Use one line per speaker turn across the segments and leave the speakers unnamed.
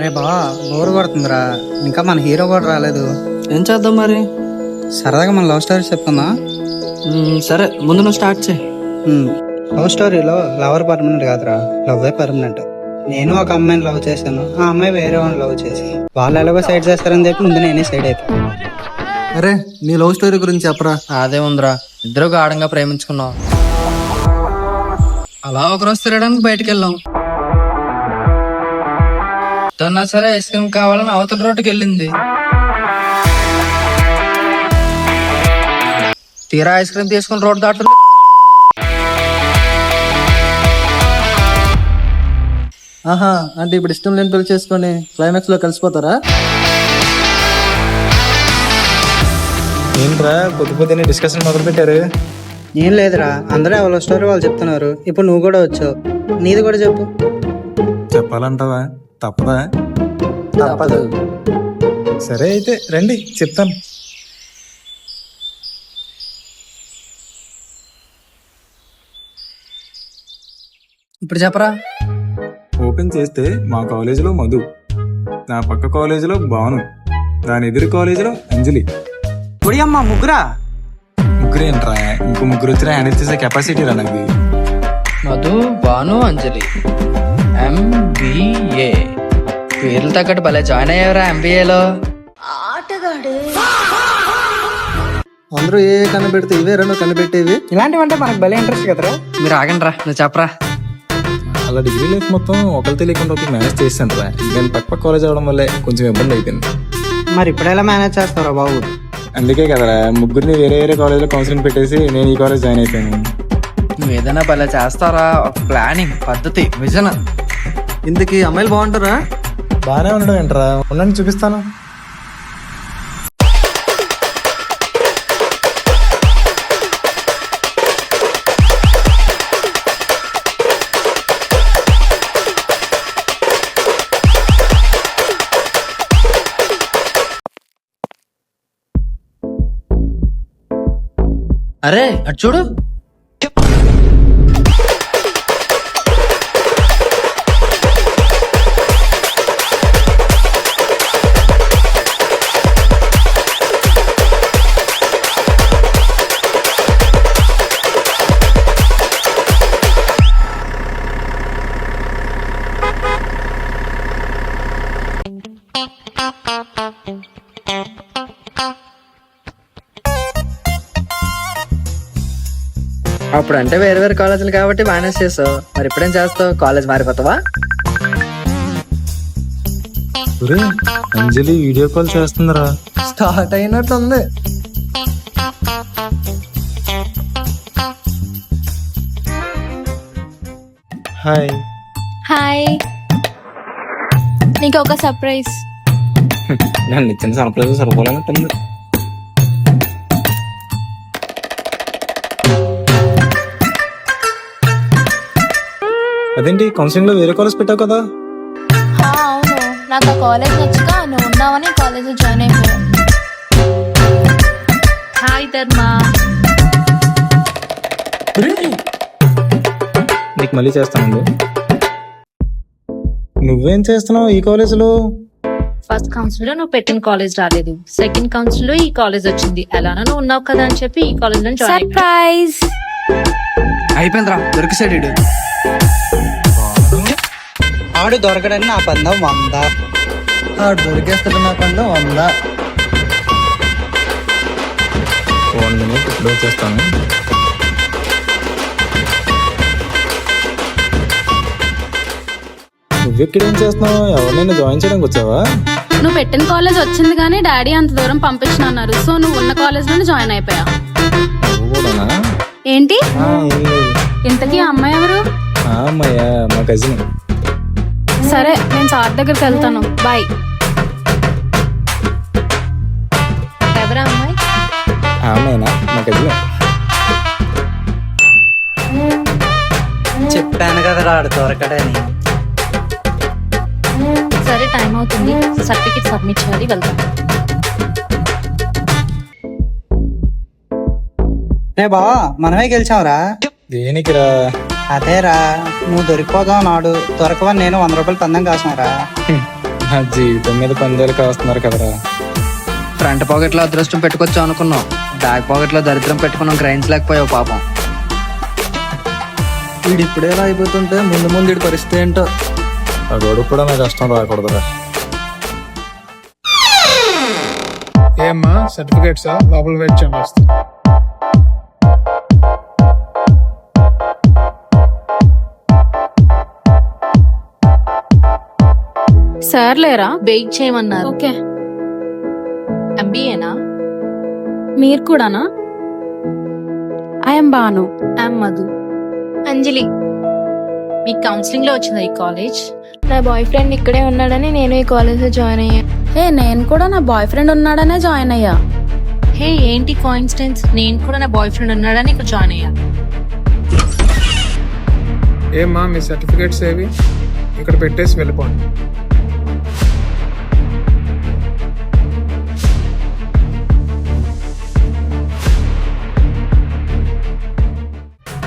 రే బా బోర్ కొడుతుందిరా, ఇంకా మన హీరో కూడా రాలేదు.
ఏం చేద్దాం మరి?
సరదాగా మన లవ్ స్టోరీ చెప్తుందా?
సరే, ముందు నువ్వు స్టార్ట్ చేయి.
లవ్ స్టోరీలో లవర్ పర్మనెంట్ కాదురా, లవ్ పర్మనెంట్. నేను ఒక అమ్మాయిని లవ్ చేశాను, ఆ అమ్మాయి వేరే వాళ్ళని లవ్ చేసి వాళ్ళు ఎలాగో సైడ్ చేస్తారని చెప్పి ముందు నేనే సైడ్ అయిపోయాను.
అరే, నీ లవ్ స్టోరీ గురించి చెప్పరా. అదే ఉందిరా, ఇద్దరు గాఢంగా ప్రేమించుకున్నాం. అలా ఒకరోజు తిరగడానికి బయటకు వెళ్ళాం. తన్నా సరే ఐస్ క్రీమ్ కావాలని అవతల రోడ్డుకి వెళ్ళింది. తీరా ఐస్ క్రీమ్ తీసుకుని రోడ్డు దాటు. ఆహా, అంటే ఇప్పుడు ఇష్టం లేని పెళ్లి చేసుకొని క్లైమాక్స్ లో కలిసిపోతారా?
ఏంట్రా కొద్ది పొద్దున్నే డిస్కషన్ మొదలు పెట్టారు?
ఏం లేదురా, అందరూ ఎవరి లవ్ స్టోరీ వాళ్ళు చెప్తున్నారు. ఇప్పుడు నువ్వు కూడా వచ్చావు, నీది కూడా చెప్పు.
చెప్పాలంటావా? తప్పదా?
తప్పదు.
సరే అయితే రండి చెప్తాను.
ఇప్పుడు చెప్పరా.
ఓపెన్ చేస్తే మా కాలేజీలో మధు, నా పక్క కాలేజీలో భాను, దాని ఎదురు కాలేజీలో అంజలి.
పొడి అమ్మ ముగ్గురా?
ముగ్గురు ఏంట్రా, ఇంకో ముగ్గురు వచ్చినా హ్యాండిల్ చేసే కెపాసిటీ రా నాకు.
మధు, భాను, అంజలి, MBA. పేర్లు తగ్గట్టు భలే జాయిన్ అయ్యారా MBAలో. అందరూ ఏ కనిపెడితే ఇవే రెండు కనిపెట్టేవి.
ఇలాంటివంటే మనకు భలే ఇంట్రెస్ట్ కదరా.
మీరు ఆగండి రా, నువ్వు చెప్పరా.
అలా డిగ్రీ లైఫ్ మొత్తం ఒకరు తెలియకుండా ఒకటి మేనేజ్ చేస్తాను రా. నేను పక్క కాలేజ్ అవడం వల్లే కొంచెం ఇబ్బంది అయిపోయింది.
మరి ఇప్పుడు ఎలా మేనేజ్ చేస్తారా బాబు?
అందుకే కదరా ముగ్గురిని వేరే వేరే కాలేజ్లో కౌన్సిలింగ్ పెట్టేసి నేను ఈ కాలేజ్ జాయిన్ అయిపోయాను.
నువ్వు ఏదైనా భలే చేస్తారా, ఒక ప్లానింగ్, పద్ధతి, విజన్. ఇందుకు అమ్మాయిలు బాగుంటారా?
బాగానే ఉండడం ఏంట్రా, ఉండండి చూపిస్తాను.
అరే అటు చూడు. అప్పుడు అంటే వేరే వేరే కాలేజీలు కాబట్టి మేనేజ్ చేస్తావు, మరి ఇప్పుడేం చేస్తావు? కాలేజ్ మారిపోతావా?
అంజలి వీడియో కాల్ చేస్తుందిరా.
స్టార్ట్ అయినట్టుంది.
హాయ్.
హాయ్, నీకు ఒక సర్ప్రైజ్.
నన్ను ఇచ్చిన సర్ప్రైజ్ సరిపోలేనట్టుంది. అదేంటి కౌన్సిలింగ్ లో వేరే కాలేజ్ పెట్టావు కదా?
అవును, నాకు ఆ కాలేజ్ నచ్చక నువ్వు ఉన్నావని కాలేజ్ జాయిన్ అయిపోయావు. హాయ్ ధర్మా.
నీకు మళ్ళీ చేస్తాను. నువ్వేం చేస్తున్నావు ఈ కాలేజీలో?
ఫస్ట్ కౌన్సిల్ లో నువ్వు పెట్టిన కాలేజ్ రాలేదు, సెకండ్ కౌన్సిల్ లో ఈ కాలేజ్ వచ్చింది. ఎలానో నువ్వు ఉన్నావు కదా అని చెప్పి ఈ కాలేజ్ లో జాయిన్ అయిపోయాను.
సర్ప్రైజ్.
అయిపోయిందిరా, దొరికిసాడు.
ఆడు దొరకడని నా పందం 100.
ఆడు దొరికేస్తాడు నా పందం 100.
1 minute ఇప్పుడు వచ్చేస్తాను. నువ్వెక్కడ ఏం చేస్తున్నావు? ఎవరినైనా జాయిన్ చేయడానికి వచ్చావా?
నువ్వు పెట్టిన కాలేజ్ వచ్చింది కానీ డాడీ అంత దూరం పంపించిన అన్నారు, సో నువ్వు ఉన్న కాలేజ్ లోనే జాయిన్ అయిపోయా.
నువ్వు కూడానా?
ఏంటి
ఏం లేదు.
ఇంతకీ ఆ అమ్మాయి ఎవరు?
అమ్మాయ్యా, మా కజిన్.
సరే, నేను సార్ దగ్గరికి వెళ్తాను, బాయ్. ఎవరా అమ్మాయి?
అమ్మాయినా? మా కజిన్.
చెప్పాను కదరా ఆడు దొరకడని.
సరే, టైం అవుతుంది, సర్టిఫికేట్ సబ్మిట్ చేయాలి, వెళ్తాను.
రే బావా, మనమే గెలిచాంరా.
దేనికిరా?
అదేరా నువ్వు దొరికిపోదావు నాడు దొరకవని నేను 100 రూపాయలు పందెం కాసారా.
నా జీవితం మీద పందాలు కాస్తున్నారు కదరా.
ఫ్రంట్ పాకెట్ లో అదృష్టం పెట్టుకొచ్చావు అనుకున్నావు, బ్యాక్ పాకెట్ లో దరిద్రం పెట్టుకున్నాం, గ్రహించలేకపోయావు పాపం. వీడు ఇప్పుడే ఎలా అయిపోతుంటే ముందు ముందు వీడి పరిస్థితి ఏంటో.
ఆ గొడుగు కూడా నాకు కష్టం రాకూడదురా.
ఏమ్మా సర్టిఫికేట్స్ లోపల వెయిట్ చేయండి వస్తా.
సార్ లేరా? వెయిట్ చేయమన్నారు. ఓకే. ఎంబీఏనా? మీరు కూడానా? ఐఎమ్ బాను. ఐఎమ్ మధు. అంజలి. మీ కౌన్సిలింగ్ లో వచ్చిందా ఈ కాలేజ్?
నా బాయ్ ఫ్రెండ్ ఇక్కడే ఉన్నాడని నేను ఈ కాలేజ్ లో జాయిన్ అయ్యా.
నేను కూడా నా బాయ్ ఫ్రెండ్ ఉన్నాడనే జాయిన్ అయ్యా. హే ఏంటి కోఇన్సిడెన్స్, నేను కూడా నా బాయ్ ఫ్రెండ్ ఉన్నాడని ఇక్కడ జాయిన్ అయ్యా.
ఏమ్మా మీ సర్టిఫికేట్స్ ఏవి? ఇక్కడ పెట్టేసి వెళ్ళిపోండి.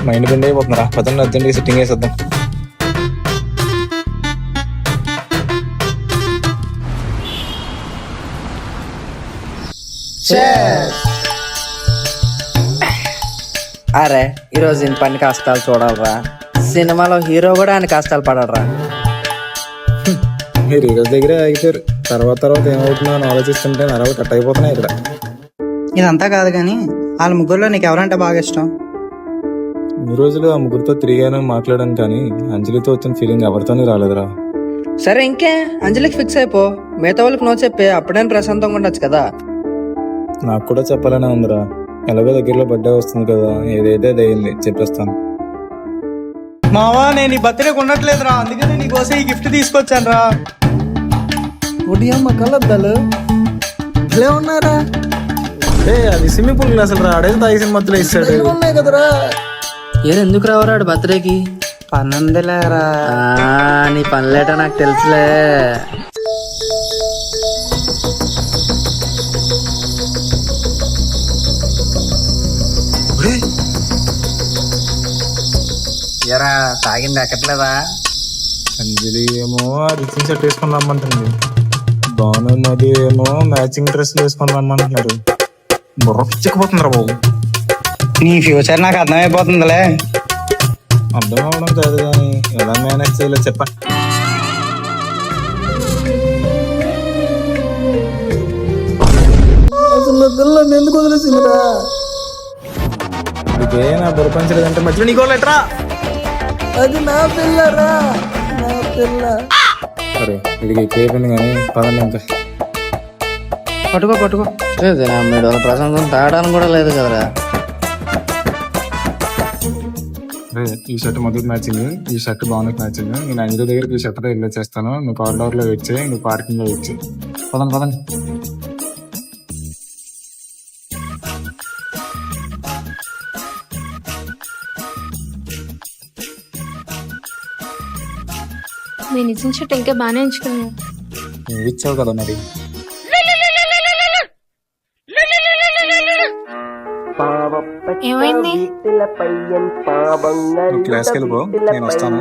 మైండ్ బెండ్ అయిపోతున్నారా. పదండి అర్జెంట్గా సిట్టింగ్ వేసేద్దాం.
అరే ఈరోజు ఈయన పని కష్టాలు చూడాలరా. సినిమాలో హీరో కూడా ఆయన కష్టాలు పడరా.
మీరు ఈరోజు దగ్గరే ఆగిపోయారు. తర్వాత ఏమవుతుందో అని ఆలోచిస్తుంటే నరవ కట్ అయిపోతున్నాయి ఇక్కడ.
ఇదంతా కాదు కానీ వాళ్ళ ముగ్గురులో నీకు ఎవరంటే బాగా ఇష్టం?
ఈ రోజులు ఆ ముగ్గురితో తిరిగాను, మాట్లాడాను, కానీ అంజలితో వచ్చిన ఫీలింగ్ ఎవరితోనే రాలేదురా.
సరే ఇంకే అంజలికి ఫిక్స్ అయిపో, మిగతా వాళ్ళకి నో చెప్పే, అప్పుడైనా ప్రశాంతంగా ఉండొచ్చు కదా.
నాకు కూడా చెప్పాలనే ఉందిరా. ఎలాగో దగ్గరలో బర్త్డే వస్తుంది కదా, ఏదైతే అది అయింది చెప్పేస్తాను.
మావా నేను ఈ బర్త్డేకి ఉండట్లేదురా, అందుకని నీకోసం ఈ గిఫ్ట్ తీసుకొచ్చాను రా.
ఒడియమ్మ కలద్దాలు భలే ఉన్నారా.
అది స్విమ్మింగ్ పూల్ అసలు రా, అడేది తాగి సినిమాలో ఇస్తాడు.
ఉన్నాయి కదరా. ఎందుకు రావరాడు బర్త్డేకి?
పనుందిలేరా.
నీ పనులేటో నాకు తెలుసులే. ఎరా తాగింది ఎక్కట్లేదా?
అంజలి ఏమో రిచింగ్ షర్ట్ వేసుకొని రమ్మంటుంది, బాను మధు ఏమో మ్యాచింగ్ డ్రెస్లు వేసుకొని రమ్మంటున్నారు. బుర్ర పిచ్చిపోతుందిరా బాబు.
నీ ఫ్యూచర్ నాకు అర్థమైపోతుందిలే.
అర్థం అవడం కాదు కానీ ఎలా మేనేజ్ చేయాలో చెప్ప.
ఎందుకు వదిలేసిందిరా?
ఇదే నా బుర్ర పంచలేదంటే మధ్యలో నీకో లెటరా.
అది నా పిల్లరా, నా పిల్ల.
సరే ఇది అయిపోయింది కానీ పదండి ఇంకా.
పట్టుకో మీరు ప్రశాంతం తాగడానికి కూడా లేదు కదరా.
ఈ షర్ట్ మొదటి మ్యాచింగ్, ఈ షర్ట్ బాగుంది మ్యాచింగ్. నేను అంజలి దగ్గరికి ఈ షర్ట్ వెళ్ళి చేస్తాను, నువ్వు కారిడార్ లో వెయిట్ చేయి, నువ్వు పార్కింగ్ లో వెయిట్ చేయి. పదండి.
నేను ఇచ్చిన షర్ట్ ఇంకా బాగానే ఎంచుకున్నాను.
నువ్వు ఇచ్చావు కదా మరి.
ఏమైంది?
నువ్వు క్లాస్కి వెళ్ళిపో, నేను వస్తాను.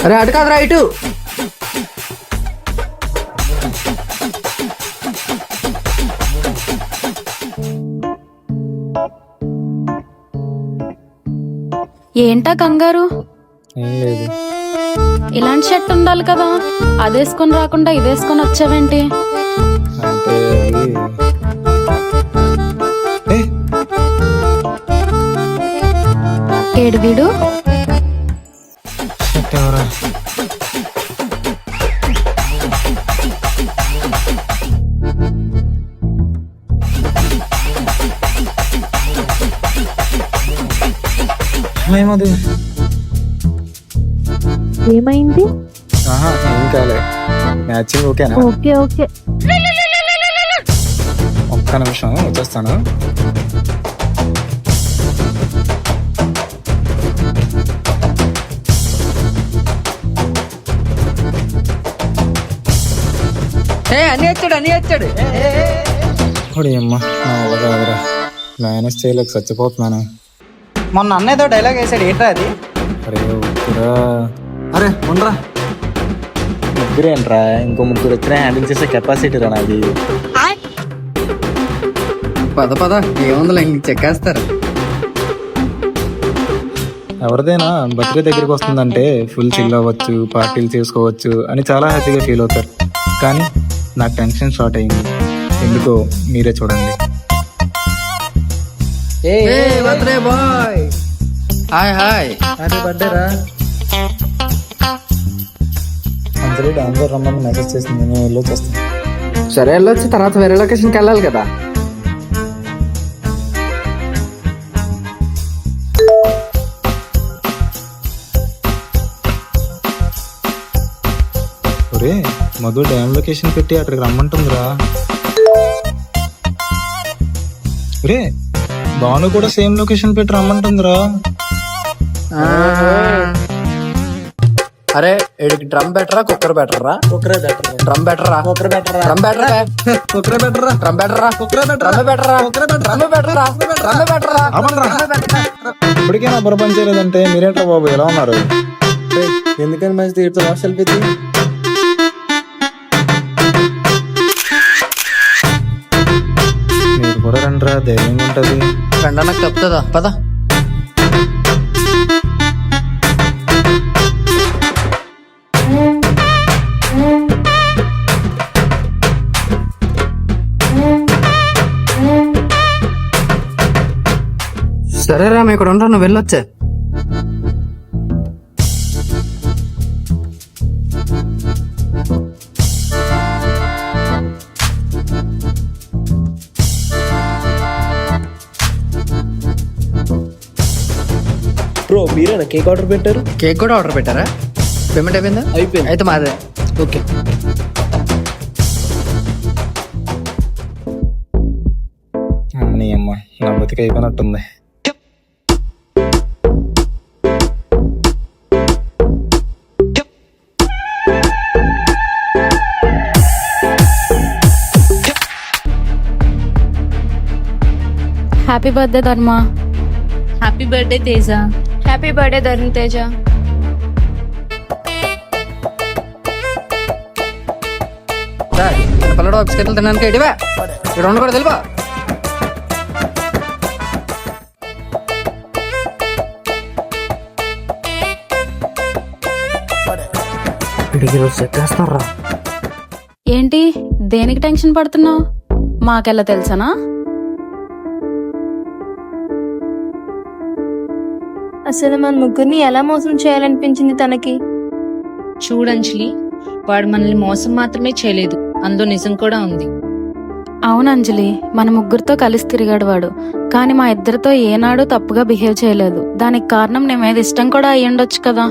అరే అటు కాదురా ఇటు.
ఏంటా కంగారు?
ఏం లేదు.
ఇలాంటి షర్ట్ ఉండాలి కదా, అదేసుకొని రాకుండా ఇదేసుకొని వచ్చావేంటి?
అంటే
ఏడు వీడు
షర్ట్ ఎవరా? ఏమది?
ఏమైంది?
ఏం కాలే, మ్యాచింగ్ ఓకేనా?
ఓకే
ఒక్క నిమిషం వచ్చేస్తాను.
అన్ని వచ్చాడు
అప్పుడు అమ్మ నా వల్ల కాదురా, మేనేజ్ చేయలేక చచ్చిపోతున్నాను.
మొన్న అన్నయ్యతో డైలాగ్ వేసాడు, ఏంట్రా అది?
అరే ఒప్పురా.
అరే ఉండరా.
ముగ్గురేంట్రా, ఇంకో ముగ్గురు వచ్చినా హ్యాండిల్ చేసే కెపాసిటీ రా నాది.
పద ఏముందిలే, ఇంక చెక్కేస్తారు.
ఎవరిదైనా బర్త్డే దగ్గరికి వస్తుందంటే ఫుల్ చిల్ అవ్వచ్చు, పార్టీలు చేసుకోవచ్చు అని చాలా హ్యాపీగా ఫీల్ అవుతారు. కానీ నాకు టెన్షన్ స్టార్ట్ అయింది. ఎందుకో మీరే చూడండి.
Birthday boy. Hi
happy birthday రా. అంజలి డాన్స్ రమ్మని మెసేజ్ చేసింది, నేను వెళ్ళొచ్చి వస్తాను.
సరే వెళ్ళొచ్చి తర్వాత వేరే లొకేషన్కి వెళ్ళాలి కదా.
ఒరే మధు డ్యామ్ లొకేషన్ పెట్టి అక్కడికి రమ్మంటుందిరా. ఒరే భాను కూడా సేమ్ లొకేషన్ పెట్టి రమ్మంటుందిరా.
అరే వీడికి డ్రమ్ బెటరా కుక్కర్ బెటరా? డ్రమ్ బెటరా? డ్రమ్ బెటరా? డ్రమ్ బెటరా?
ఇప్పటికే నా బుర్ర పని చేయలేదంటే మీరేంట్రా బాబు ఎలా ఉన్నారు?
ఎందుకని మంచి తీరుతో సెల్ఫీ
మీరు కూడా రండిరా, ధైర్యంగా ఉంటది.
ఫ్రెండ్ నాకు తప్పుతుందా? పద. సరే రామ్, ఇక్కడ ఉంటా, నువ్వు వెళ్ళొచ్చే.
బ్రో మీరేనా కేక్ ఆర్డర్ పెట్టారు?
కేక్ కూడా ఆర్డర్ పెట్టారా? పేమెంట్ అయిపోయిందా?
అయిపోయింది.
అయితే మాదే. ఓకే.
నీ అమ్మ నా బతికి అయిపోయినట్టుంది.
హ్యాపీ బర్త్డే ధర్మ.
Happy birthday Teja. Happy birthday ధర్మ తేజ.
పిల్లడు ఒక స్కెట్లు తినడానికి ఇటువే ఇక్కడ ఉండకూడదు, తెలుపా?
ఏంటి దేనికి టెన్షన్ పడుతున్నావు? మాకెలా తెలుసనా?
అసలు మన ముగ్గురిని ఎలా మోసం చేయాలనిపించింది తనకి?
చూడంజలి, వాడు మనల్ని మోసం మాత్రమే చేయలేదు, అందులో నిజం కూడా ఉంది.
అవునంజలి, మన ముగ్గురితో కలిసి తిరిగాడు వాడు, కానీ మా ఇద్దరితో ఏనాడు తప్పుగా బిహేవ్ చేయలేదు. దానికి కారణం నీ మీద ఇష్టం కూడా అయ్యుండొచ్చు కదా.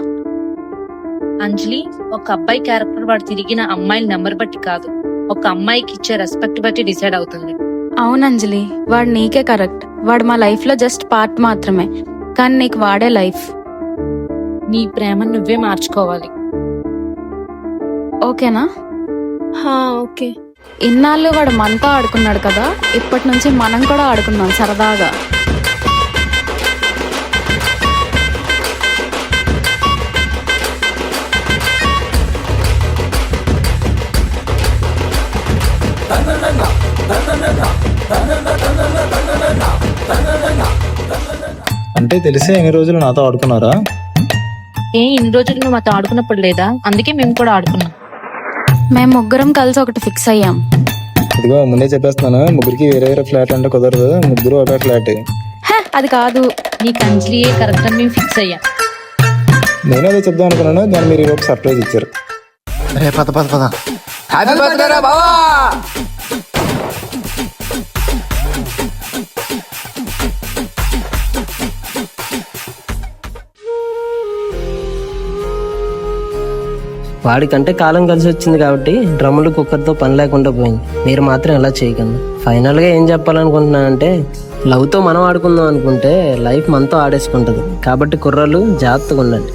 అంజలి, ఒక అబ్బాయి క్యారెక్టర్ వాడు తిరిగిన అమ్మాయిల నెంబర్ బట్టి కాదు, ఒక అమ్మాయికి ఇచ్చే రెస్పెక్ట్ బట్టి డిసైడ్ అవుతుంది.
అవునంజలి, వాడు నీకే కరెక్ట్. వాడు మా లైఫ్ లో జస్ట్ పార్ట్ మాత్రమే, కానీ నీకు వాడే లైఫ్.
నీ ప్రేమను నువ్వే మార్చుకోవాలి.
ఓకేనా?
ఓకే.
ఇన్నాళ్ళు వాడు మనతో ఆడుకున్నాడు కదా, ఇప్పటి నుంచి మనం కూడా ఆడుకుందాం సరదాగా.
అంటే తెలిసే ఎన్ని రోజులు నాతో ఆడుకున్నారా?
ఇన్ని రోజులు నువ్వు మాతో ఆడుకున్నప్పుడు లేదా? అందుకే మేము కూడా ఆడుకున్నాం.
మేము ముగ్గురం కలిసి ఒకటి ఫిక్స్ అయ్యాం.
ఇదిగో ముందే చెప్పేస్తున్నాను, ముగ్గురికి వేరే వేరే ఫ్లాట్ అంటే కుదరదు, ముగ్గురు ఒకే ఫ్లాట్.
అది కాదు,
నీకు అంజలియే కరెక్ట్ అని మేము ఫిక్స్ అయ్యాం.
నేను అదే చెప్దాం అనుకున్నాను, కానీ మీరు ఈరోజు సర్ప్రైజ్ ఇచ్చారు.
పద పద పద. హ్యాపీ బర్త్డే రా బావా.
వాడికంటే కాలం కలిసి వచ్చింది కాబట్టి డ్రమ్ములు కుక్కర్తో పని లేకుండా పోయింది. మీరు మాత్రం ఎలా చేయకండి. ఫైనల్గా ఏం చెప్పాలనుకుంటున్నానంటే, లవ్తో మనం ఆడుకుందాం అనుకుంటే లైఫ్ మనతో ఆడేసుకుంటుంది. కాబట్టి కుర్రాళ్ళు జాగ్రత్తగా ఉండండి.